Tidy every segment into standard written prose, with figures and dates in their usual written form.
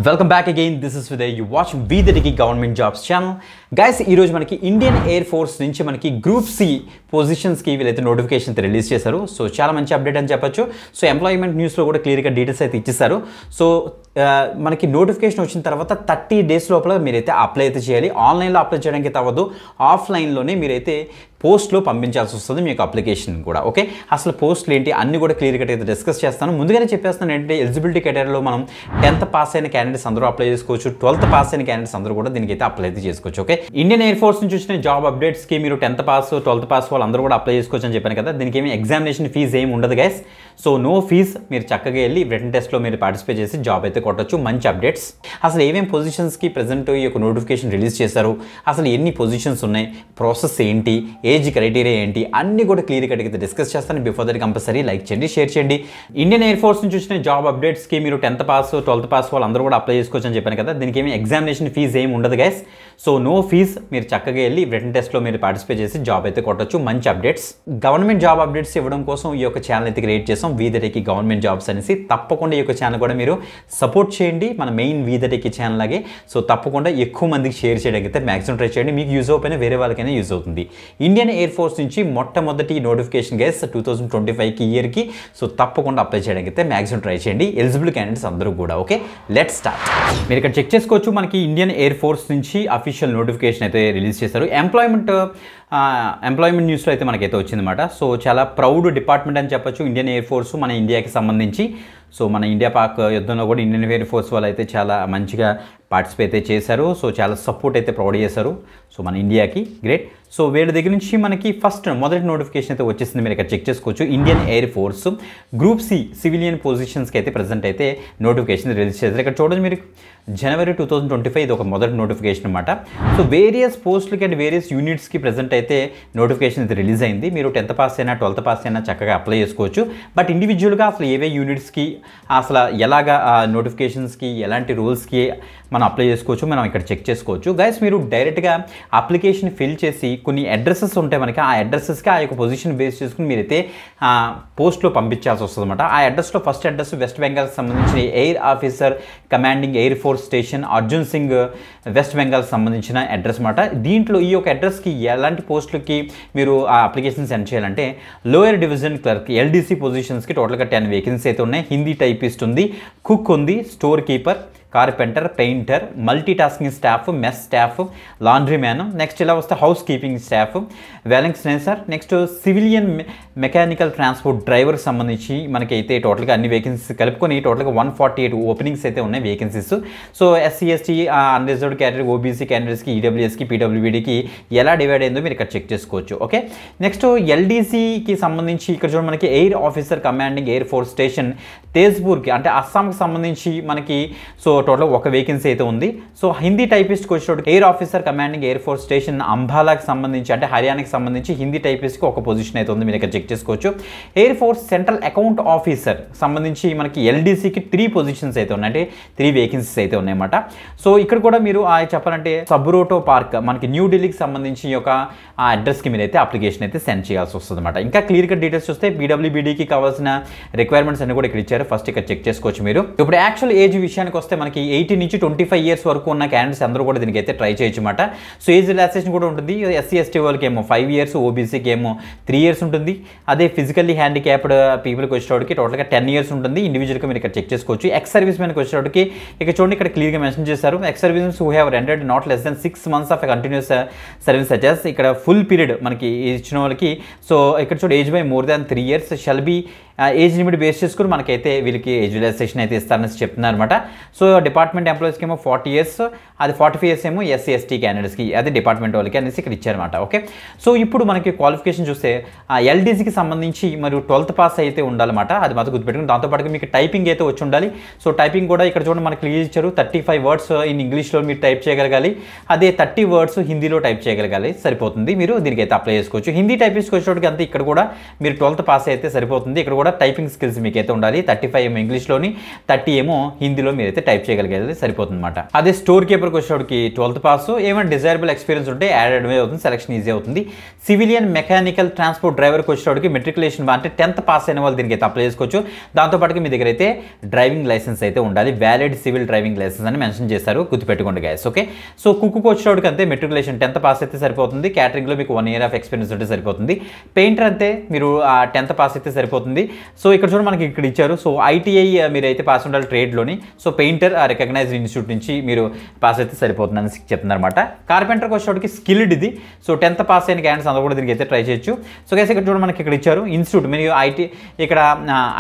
Welcome back again. This is Vidya. You watching వి the డికి government jobs channel. Guys, ఈరోజు మనకి ఇండియన్ ఎయిర్ ఫోర్స్ నుంచి మనకి గ్రూప్ సి పొజిషన్స్కి వీళ్ళైతే నోటిఫికేషన్ అయితే రిలీజ్ చేశారు. సో చాలా మంచి అప్డేట్ అని చెప్పొచ్చు. సో ఎంప్లాయ్మెంట్ న్యూస్లో కూడా క్లియర్గా డీటెయిల్స్ అయితే ఇచ్చేస్తారు. సో మనకి నోటిఫికేషన్ వచ్చిన తర్వాత 30 డేస్ లోపల మీరైతే అప్లై అయితే చేయాలి. ఆన్లైన్లో అప్లై చేయడానికి అవ్వదు, ఆఫ్లైన్లోనే మీరైతే పోస్ట్లో పంపించాల్సి వస్తుంది మీ యొక్క అప్లికేషన్ కూడా. ఓకే, అసలు పోస్టులు ఏంటి అన్నీ కూడా క్లియర్గా అయితే డిస్కస్ చేస్తాను. ముందుగానే చెప్పేస్తాను ఏంటంటే, ఎలిజిబిలిటీ కేటగిరీలో మనం 10th పాస్ అయిన క్యాండిడేట్స్ అందరూ అప్లై చేసుకోవచ్చు, 12th పాస్ అయిన క్యాండిడేట్స్ అందరూ కూడా దీనికి అయితే అప్లై అయితే చేసుకోవచ్చు. ఓకే, ఇండియన్ ఎయిర్ ఫోర్స్ నుంచి వచ్చిన జాబ్ అప్డేట్స్కి మీరు 10th పాస్ 12th పాస్ వాళ్ళు అందరూ కూడా అప్లై చేసుకోవచ్చు అని చెప్పాను కదా. దీనికి ఏమి ఎగ్జామినేషన్ ఫీజు ఏమి ఉండదు గైస్. సో నో ఫీజ్, మీరు చక్కగా వెళ్ళి రిటన్ టెస్ట్లో మీరు పార్టిసిపేట్ చేసి జాబ్ అయితే కొట్టచ్చు. మంచి అప్డేట్స్. అసలు ఏమేమి పొజిషన్స్కి ప్రజెంట్ ఈ యొక్క నోటిఫికేషన్ రిలీజ్ చేశారు, అసలు ఎన్ని పొజిషన్స్ ఉన్నాయి, ప్రాసెస్ ఏంటి, ఏజ్ క్రైటీరియా ఏంటి, అన్ని కూడా క్లియర్గా అయితే డిస్కస్ చేస్తాను. బిఫోర్ దట్ కంపల్సరీ లైక్ చేయండి, షేర్ చేయండి. ఇండియన్ ఎయిర్ ఫోర్స్ నుంచి వచ్చిన జాబ్ అప్డేట్స్కి మీరు 10th పాస్ 12th పాస్ వాళ్ళు అందరూ కూడా అప్లై చేసుకోవచ్చు అని చెప్పాను కదా. దీనికి ఏమి ఎగ్జామినేషన్ ఫీజు ఏమి ఉండదు గైస్. సో నో ఫీజ్, మీరు చక్కగా వెళ్ళి రిటన్ టెస్ట్లో మీరు పార్టిసిపేట్ చేసి జాబ్ అయితే కొట్టచ్చు. మంచి అప్డేట్స్. గవర్నమెంట్ జాబ్ అప్డేట్స్ ఇవ్వడం కోసం ఈ యొక్క ఛానల్ అయితే క్రియేట్ చేసాం, we the techie government jobs అనేసి. తప్పకుండా ఈ యొక్క ఛానల్ కూడా మీరు సపోర్ట్ చేయండి, మన main we the techie channel లాగే. సో తప్పకుండా ఎక్కువ మందికి షేర్ చేయడానికి అయితే మ్యాక్సిమం ట్రై చేయండి. మీకు యూజ్ అయిపోయినా వేరే వాళ్ళకైనా యూజ్ అవుతుంది. ఇండియన్ ఎయిర్ ఫోర్స్ నుంచి మొట్టమొదటి నోటిఫికేషన్ గైస్ 2025 ఇయర్కి. సో తప్పకుండా అప్లై చేయడానికి అయితే మ్యాక్సిమం ట్రై చేయండి, ఎలిజిబుల్ క్యాండిడేట్స్ అందరూ కూడా. Okay, let's start. మీరు ఇక్కడ చెక్ చేసుకోవచ్చు, మనకి ఇండియన్ ఎయిర్ ఫోర్స్ నుంచి అఫీషియల్ నోటిఫికేషన్ అయితే రిలీజ్ చేశారు. ఎంప్లాయ్మెంట్ న్యూస్లో అయితే మనకైతే వచ్చిందన్నమాట. సో చాలా ప్రౌడ్ డిపార్ట్మెంట్ అని చెప్పొచ్చు ఇండియన్ ఎయిర్ ఫోర్స్ మన ఇండియాకి సంబంధించి. సో మన ఇండియా పాక్ యుద్ధంలో కూడా ఇండియన్ ఎయిర్ ఫోర్స్ వాళ్ళు అయితే చాలా మంచిగా పార్టిసిపేట్ అయితే చేశారు. సో చాలా సపోర్ట్ అయితే ప్రొవైడ్ చేశారు సో మన ఇండియాకి. గ్రేట్. సో వీళ్ళ దగ్గర నుంచి మనకి మొదటి నోటిఫికేషన్ అయితే వచ్చేసింది. మీరు ఇక్కడ చెక్ చేసుకోవచ్చు. Indian air force group C civilian పొజిషన్స్కి అయితే ప్రజెంట్ అయితే నోటిఫికేషన్ రిలీజ్ చేశారు. ఇక్కడ చూడండి మీరు, జనవరి 2025 ఇది ఒక మొదటి నోటిఫికేషన్ అనమాట. సో వేరియస్ పోస్టులకి అండ్ వేరియస్ యూనిట్స్కి ప్రజెంట్ అయితే నోటిఫికేషన్ అయితే రిలీజ్ అయింది. మీరు 10th పాస్ అయినా 12th పాస్ అయినా చక్కగా అప్లై చేసుకోవచ్చు. బట్ ఇండివిజువల్గా అసలు ఏవే యూనిట్స్కి అసలు ఎలాగా నోటిఫికేషన్స్కి ఎలాంటి రూల్స్కి మనం అప్లై చేసుకోవచ్చు మనం ఇక్కడ చెక్ చేసుకోవచ్చు. గైస్, మీరు డైరెక్ట్గా అప్లికేషన్ ఫిల్ చేసి కొన్ని అడ్రసెస్ ఉంటాయి మనకి, ఆ అడ్రసెస్కి ఆ యొక్క పొజిషన్ బేస్ చేసుకుని మీరైతే పోస్ట్లో పంపించాల్సి వస్తుంది అనమాట. ఆ అడ్రస్లో ఫస్ట్ అడ్రస్ వెస్ట్ బెంగాల్కి సంబంధించిన air officer commanding air force station Arjun Singh, west బెంగాల్కి సంబంధించిన అడ్రస్ అనమాట. దీంట్లో ఈ యొక్క అడ్రస్కి ఎలాంటి పోస్టులకి మీరు ఆ అప్లికేషన్ సెండ్ చేయాలంటే, లోయర్ డివిజన్ క్లర్క్ ఎల్డీసీ పొజిషన్స్కి టోటల్గా 10 వేకెన్సీ అయితే ఉన్నాయి. హిందీ టైపిస్ట్ ఉంది, కుక్ ఉంది, store keeper, carpenter, painter, multi tasking staff, mess staff, laundry man, next ఇలా వస్తే హౌస్ కీపింగ్ స్టాఫ్, వ్యాలింగ్ స్నేసర్, నెక్స్ట్ సివిలియన్ మెకానికల్ ట్రాన్స్పోర్ట్ డ్రైవర్కి సంబంధించి మనకైతే టోటల్గా అన్ని వేకెన్సీస్ కలుపుకొని టోటల్గా 148 ఓపెనింగ్స్ అయితే ఉన్నాయి vacancies. So SC ST unreserved category OBC క్యాండిడేట్స్కి ఈడబ్ల్యూఎస్కి పీడబ్ల్యూబీడీకి ఎలా డివైడ్ అయిందో మీరు ఇక్కడ చెక్ చేసుకోవచ్చు. ఓకే, నెక్స్ట్ ఎల్డీసీకి సంబంధించి ఇక్కడ చూడండి మనకి air officer commanding air force station తేజ్పూర్కి అంటే అస్సాంకి సంబంధించి మనకి సో టోటల్ ఒక వేకెన్సీ అయితే ఉంది. సో హిందీ టైపిస్ట్కి వచ్చేటప్పుడు air officer commanding air force station అంబాలాకి సంబంధించి అంటే హర్యానాకి సంబంధించి హిందీ టైపిస్ట్కి ఒక పొజిషన్ అయితే ఉంది, మీరు ఇక్కడ చెక్ చేసుకోవచ్చు. Air force central account officer సంబంధించి మనకి ఎల్డీసీకి 3 పొజిషన్స్ అయితే ఉన్నాయి, అంటే 3 వేకెన్సీస్ అయితే ఉన్నాయన్నమాట. సో ఇక్కడ కూడా మీరు చెప్పాలంటే సబ్రోటో పార్క్ మనకి న్యూఢిల్లీకి సంబంధించి యొక్క ఆ అడ్రస్కి మీరైతే అప్లికేషన్ అయితే సెండ్ చేయాల్సి వస్తుంది అనమాట. ఇంకా క్లియర్గా డీటెయిల్స్ చూస్తే పీడబ్ల్యూబీడీకి కావాల్సిన రిక్వైర్మెంట్స్ అన్ని కూడా ఇక్కడ ఇచ్చారు. ఫస్ట్ ఇక్కడ చెక్ చేసుకోవచ్చు మీరు. ఇప్పుడు యాక్చువల్ ఏజ్ విషయానికి వస్తే మనకి 18 నుంచి 25 ఇయర్స్ వరకు ఉన్న క్యాండిడేట్స్ అందరూ కూడా దీనికి అయితే ట్రై చేయొచ్చు అనమాట. సో ఏజ్ రిలాక్సేషన్ కూడా ఉంటుంది. ఎస్సీ ఎస్టీ వాళ్ళకి ఏమో 5 ఇయర్స్, ఓబీసీకి ఏమో 3 ఇయర్స్ ఉంటుంది. అదే ఫిజికల్లీ హ్యాండిక్యాప్డ్ పీపుల్కి వచ్చేటోడికి టోటల్గా 10 ఇయర్స్ ఉంటుంది. ఇండివిజువల్గా మీరు ఇక్కడ చెక్ చేసుకోవచ్చు. ఎక్స్ సర్వీస్ మెన్కి వచ్చేటోడికి ఇక్కడ చూడండి, ఇక్కడ క్లియర్గా మెన్షన్ చేశారు. Ex service who have rendered not less than 6 months of continuous service సజెస్. ఇక్కడ ఫుల్ పీరియడ్ మనకి ఇచ్చిన వాళ్ళకి సో ఇక్కడ చూడండి age by more than 3 years shall be age limit base చేసుకుని మనకైతే వీళ్ళకి ఏజ్ రిలాక్సేషన్ అయితే ఇస్తారని చెప్తున్నారు అనమాట. సో డిపార్ట్మెంట్ ఎంప్లాయీస్కి ఏమో 40 years, అది 45 years ఏమో ఎస్సీ ఎస్టీ క్యాండిడేట్స్కి, అది డిపార్ట్మెంట్ వాళ్ళకి అనేసి ఇక్కడ ఇచ్చారనమాట. ఓకే, సో ఇప్పుడు మనకి క్వాలిఫికేషన్ చూస్తే ఎల్డీసీకి సంబంధించి మరియు 12th పాస్ అయితే ఉండాలన్నమాట. అది మాత్రం గుర్తుపెట్టుకుని దాంతోపాటుగా మీకు టైపింగ్ అయితే వచ్చి ఉండాలి. సో టైపింగ్ కూడా ఇక్కడ చూడండి మనకి క్లియర్ ఇచ్చారు. 35 words ఇన్ ఇంగ్లీష్లో మీరు టైప్ చేయగలగాలి, అదే 30 words హిందీలో టైప్ చేయగలగాలి, సరిపోతుంది. మీరు దీనికి అయితే అప్లై చేసుకోవచ్చు. హిందీ టైపిస్ట్కి వచ్చేటోడికి అంతే, ఇక్కడ కూడా మీరు 12th పాస్ అయితే సరిపోతుంది. ఇక్కడ కూడా కూడా టైపింగ్ స్కిల్స్ మీకైతే ఉండాలి. 35 ఏమో ఇంగ్లీష్లోని, 30 ఏమో హిందీలో మీరైతే టైప్ చేయగలిగేది సరిపోతుందన్నమాట. అదే స్టోర్ కీపర్కి వచ్చేటికి 12th పాస్, ఏమైనా డిజైరబుల్ ఎక్స్పీరియన్స్ ఉంటే యాడెడ్ అవుతుంది, సెలక్షన్ ఈజీ అవుతుంది. సివిలియన్ మెకానికల్ ట్రాన్స్పోర్ట్ డ్రైవర్కి వచ్చేటికి మెట్రికులేషన్ అంటే 10th పాస్ అయిన వాళ్ళు దీనికి అయితే అప్లై చేసుకోవచ్చు. దాంతోపాటుగా మీ దగ్గర అయితే డ్రైవింగ్ లైసెన్స్ అయితే ఉండాలి. వ్యాలిడ్ సివిల్ డ్రైవింగ్ లైసెన్స్ అని మెన్షన్ చేశారు, గుర్తుపెట్టుకోండి గైస్. ఓకే, సో కుక్కు వచ్చేటికి అంతే మెట్రికులేషన్ 10th పాస్ అయితే సరిపోతుంది. క్యాటరింగ్లో మీకు 1 year ఆఫ్ ఎక్స్పీరియన్స్ ఉంటే సరిపోతుంది. పెయింటర్ అంతే, మీరు 10th పాస్ అయితే సరిపోతుంది. సో ఇక్కడ చూడండి మనకి ఇక్కడ ఇచ్చారు. సో ఐటీఐ మీరైతే పాస్ ఉండాలి ట్రేడ్లోని. సో పెయింటర్ రికగ్నైజ్డ్ ఇన్స్టిట్యూట్ నుంచి మీరు పాస్ అయితే సరిపోతుంది అని చెప్తున్నారన్నమాట. కార్పెంటర్కి వచ్చేటికి స్కిల్డ్ ఇది. సో 10th పాస్ అయిన క్యాండిడేట్స్ అందరూ కూడా దీనికి అయితే ట్రై చేయొచ్చు. సో గైస్ ఇక్కడ చూడండి మనకి ఇక్కడ ఇచ్చారు ఇన్స్టిట్యూట్. మీరు ఇక్కడ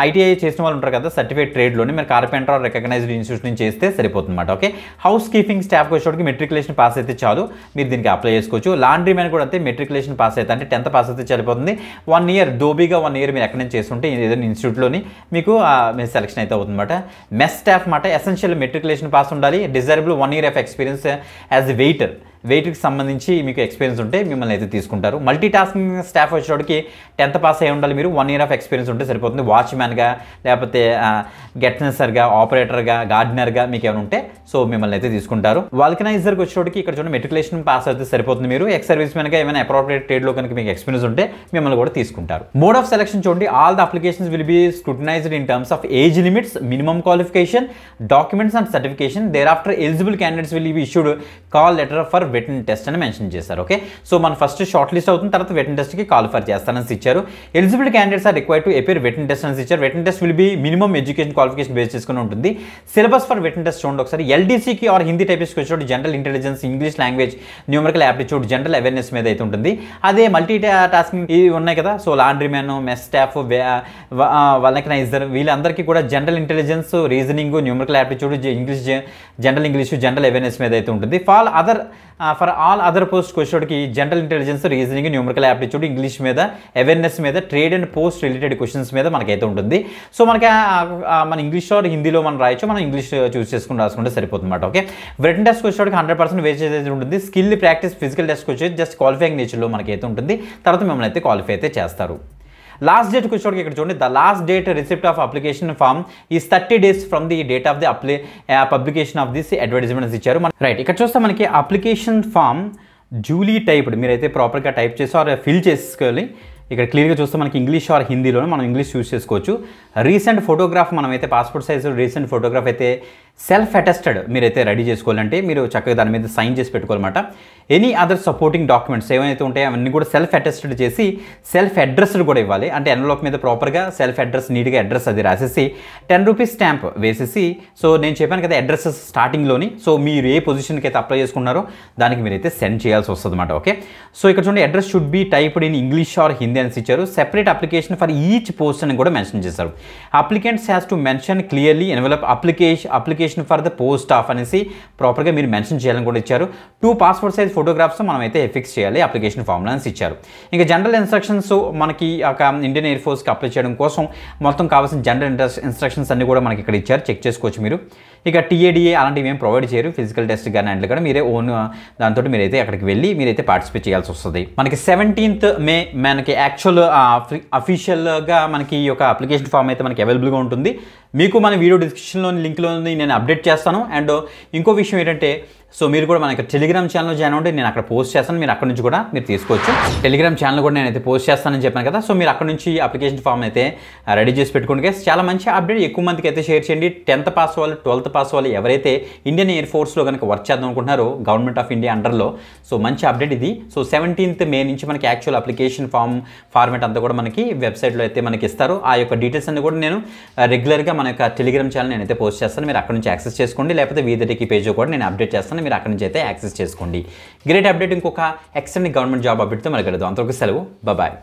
ఐటీఐ చేసిన వాళ్ళు ఉంటారు కదా సర్టిఫికేట్ ట్రేడ్లోని, మీరు కార్పెంటర్ రికగ్నైజ్డ్ ఇన్స్టిట్యూట్ నుంచి చేస్తే సరిపోతుంది అనమాట. ఓకే, హౌస్ కీపింగ్ స్టాఫ్కి వచ్చేటికి మెట్రికులేషన్ పాస్ అయితే చాలు, మీరు దీనికి అప్లై చేసుకోవచ్చు. లాండ్రీ మ్యాన్ కూడా అంతే మెట్రికులేషన్ పాస్ అయితే, అంటే 10th పాస్ అయితే సరిపోతుంది. 1 year దోబీగా 1 year మీరు ఎక్కడి నుంచి చేస్తుంటే ఏదైనా ఇన్స్టిట్యూట్లోని మీకు మీరు సెలక్షన్ అయితే అవుతుంది అనమాట. మెస్ స్టాఫ్ మాట ఎసెన్షియల్ మెట్రికులేషన్ పాస్ ఉండాలి. Desirable 1 year of experience as వెయిట్కి సంబంధించి మీకు ఎక్స్పీరియన్స్ ఉంటే మిమ్మల్ని అయితే తీసుకుంటారు. మల్టీ టాస్కింగ్ స్టాఫ్ వచ్చేటికి 10th పాస్ అయి ఉండాలి, మీరు 1 year ఆఫ్ ఎక్స్పీరియన్స్ ఉంటే సరిపోతుంది. వాచ్మ్యాన్గా, లేకపోతే గెట్నెసర్గా, ఆపరేటర్గా, గార్డెనర్గా మీకు ఏమైనా ఉంటే సో మిమ్మల్ని అయితే తీసుకుంటారు. వాల్కనైజర్కి వచ్చేటికి ఇక్కడ చూడండి మెట్రికులేషన్ పాస్ అయితే సరిపోతుంది. మీరు ఎక్స్ సర్వీస్ మ్యాన్గా ఏమైనా అప్రోప్రియేట్ ట్రేడ్లో కనుక మీకు ఎక్స్పీరియన్స్ ఉంటే మిమ్మల్ని కూడా తీసుకుంటారు. మోడ్ ఆఫ్ సెలక్షన్ చూడండి, all the applications will be scrutinised in terms of age limits, minimum qualification, documents and certification. Thereafter eligible candidates will be issued call letter for written test అని mention చేశారు. Okay, so మన first shortlist అవుతుంది, తర్వాత written టెస్ట్కి qualify చేస్తానని ఇచ్చారు. Eligible candidates are required to appear written test అని ఇచ్చారు. Written test will be minimum education qualification base చేసుకుని ఉంటుంది. సిలబస్ ఫర్ వెటన్ టెస్ట్ చూడండి ఒకసారి. ఎల్డీసీకి ఆర్ హిందీ టైపిస్ట్కి వచ్చేటప్పుడు general intelligence, English language, numerical aptitude, general awareness మీద అయితే ఉంటుంది. అదే మల్టీ టాస్కింగ్ ఇవి ఉన్నాయి కదా, so laundry man, mess staff, vulcaniser వీళ్ళందరికీ కూడా general intelligence, reasoning, numerical aptitude, general English, general awareness మీద అయితే ఉంటుంది. ఫర్ ఆల్ అదర్ పోస్ట్కి వచ్చేటికి general intelligence, reasoning, numerical aptitude, English మీద, అవేర్నెస్ మీద, trade and post related questions మీద మనకైతే ఉంటుంది. సో మనకి మన ఇంగ్లీష్లో హిందీలో మనం రాయొచ్చు, మనం ఇంగ్లీష్ చూస్ చేసుకుని రాసుకుంటే సరిపోతుంది అనమాట. ఓకే, రిటన్ టెస్ట్కి వచ్చేటికి 100% వేస్టేజ్ అయితే ఉంటుంది. స్కిల్ ప్రాక్టీస్ ఫిజికల్ టెస్ట్కి వచ్చేది జస్ట్ క్వాలిఫైయింగ్ నేచర్లో మనకైతే ఉంటుంది. తర్వాత మిమ్మల్ని అయితే క్వాలిఫై అయితే చేస్తారు. లాస్ట్ డేట్కి వచ్చేటికి ఇక్కడ చూడండి, the last date receipt of application form is 30 days from the date of the publication of this advertisements ఇచ్చారు. రైట్, ఇక్కడ చూస్తే మనకి అప్లికేషన్ ఫామ్ డ్యూలీ టైప్డ్, మీరైతే ప్రాపర్గా టైప్ చేసి ఆర్ ఫిల్ చేసుకోవాలి. ఇక్కడ క్లియర్గా చూస్తే మనకి ఇంగ్లీష్ ఆర్ హిందీలోనే మనం ఇంగ్లీష్ యూస్ చేసుకోవచ్చు. రీసెంట్ ఫోటోగ్రాఫ్ మనమైతే పాస్పోర్ట్ సైజు రీసెంట్ ఫోటోగ్రాఫ్ అయితే సెల్ఫ్ అటెస్టెడ్ మీరైతే రెడీ చేసుకోవాలంటే మీరు చక్కగా దాని మీద సైన్ చేసి పెట్టుకోవాలన్నమాట. ఎనీ అదర్ సపోర్టింగ్ డాక్యుమెంట్స్ ఏమైతే ఉంటాయో అవన్నీ కూడా సెల్ఫ్ అటెస్టెడ్ చేసి సెల్ఫ్ అడ్రస్డ్ కూడా ఇవ్వాలి. అంటే ఎన్వలప్ మీద ప్రాపర్గా సెల్ఫ్ అడ్రస్ నీట్గా అడ్రస్ అది రాసేసి 10 rupees స్టాంప్ వేసేసి, సో నేను చెప్పాను కదా అడ్రస్ స్టార్టింగ్లోని, సో మీరు ఏ పొజిషన్కి అయితే అప్లై చేసుకున్నారో దానికి మీరైతే సెండ్ చేయాల్సి వస్తుంది అనమాట. ఓకే, సో ఇక్కడ చూడండి address should be typed in English are Hindi అని ఇచ్చారు. Separate application for each post అని కూడా మెన్షన్ చేశారు. Applicants has to mention clearly envelope application for the post of అనేసి ప్రాపర్గా మీరు మెన్షన్ చేయాలని కూడా ఇచ్చారు. 2 passport size ఫోటోగ్రాఫ్స్ మనం అయితే ఫిక్స్ చేయాలి అప్లికేషన్ ఫామ్లో అని ఇచ్చారు. ఇంకా జనరల్ ఇన్స్ట్రక్షన్స్ మనకి ఒక ఇండియన్ ఎయిర్ ఫోర్స్కి అప్లై చేయడం కోసం మొత్తం కావాల్సిన జనరల్ ఇన్స్ట్రక్షన్స్ అన్ని కూడా మనకి ఇక్కడ ఇచ్చారు, చెక్ చేసుకోవచ్చు మీరు. ఇక టీఏడిఏ అలాంటివి ఏం ప్రొవైడ్ చేయరు, ఫిజికల్ టెస్ట్ కానీ అంటే కూడా మీరే ఓన్ దాంతో మీరైతే అక్కడికి వెళ్ళి మీరైతే పార్టిసిపేట్ చేయాల్సి వస్తుంది. మనకి 17th May మనకి యాక్చువల్ అఫీషియల్గా మనకి ఈ యొక్క అప్లికేషన్ ఫామ్ అయితే మనకి అవైలబుల్గా ఉంటుంది. మీకు మన వీడియో డిస్క్రిప్షన్లోని లింక్లోని నేను అప్డేట్ చేస్తాను. అండ్ ఇంకో విషయం ఏంటంటే, సో మీరు కూడా మనకి టెలిగ్రామ్ ఛానల్లో జాయిన్ అవ్వండి, నేను అక్కడ పోస్ట్ చేస్తాను, మీరు అక్కడ నుంచి కూడా మీరు తీసుకోవచ్చు. టెలిగ్రామ్ ఛానల్ కూడా నేనైతే పోస్ట్ చేస్తానని చెప్పాను కదా, సో మీరు అక్కడ నుంచి అప్లికేషన్ ఫామ్ అయితే రెడీ చేసి పెట్టుకోండి గైస్. చాలా మంచి అప్డేట్, ఎక్కువ మందికి అయితే షేర్ చేయండి. 10th పాస్ వాళ్ళు, 12th పాస్ వాళ్ళు ఎవరైతే ఇండియన్ ఎయిర్ ఫోర్స్లో కనుక వర్క్ చేద్దాం అనుకుంటున్నారో గవర్నమెంట్ ఆఫ్ ఇండియా అండర్లో, సో మంచి అప్డేట్ ఇది. సో 17th May నుంచి మనకి యాక్చువల్ అప్లికేషన్ ఫార్మేట్ అంతా కూడా మనకి వెబ్సైట్లో అయితే మనకి ఇస్తారు. ఆ యొక్క డీటెయిల్స్ అన్ని కూడా నేను రెగ్యులర్గా మన యొక్క టెలిగ్రామ్ ఛానల్ నేనైతే పోస్ట్ చేస్తాను, మీరు అక్కడ నుంచి యాక్సెస్ చేసుకోండి. లేకపోతే వీదటికి పేజ్ కూడా నేను అప్డేట్ చేస్తాను, మీరు అక్కడ నుంచి అయితే యాక్సెస్ చేసుకోండి. గ్రేట్ అప్డేట్, ఇంకొక ఎక్సలెంట్ గవర్నమెంట్ జాబ్ అప్డేట్తో మనకి కలుద్దాం. అంతవరకు సెలవు, బాయ్.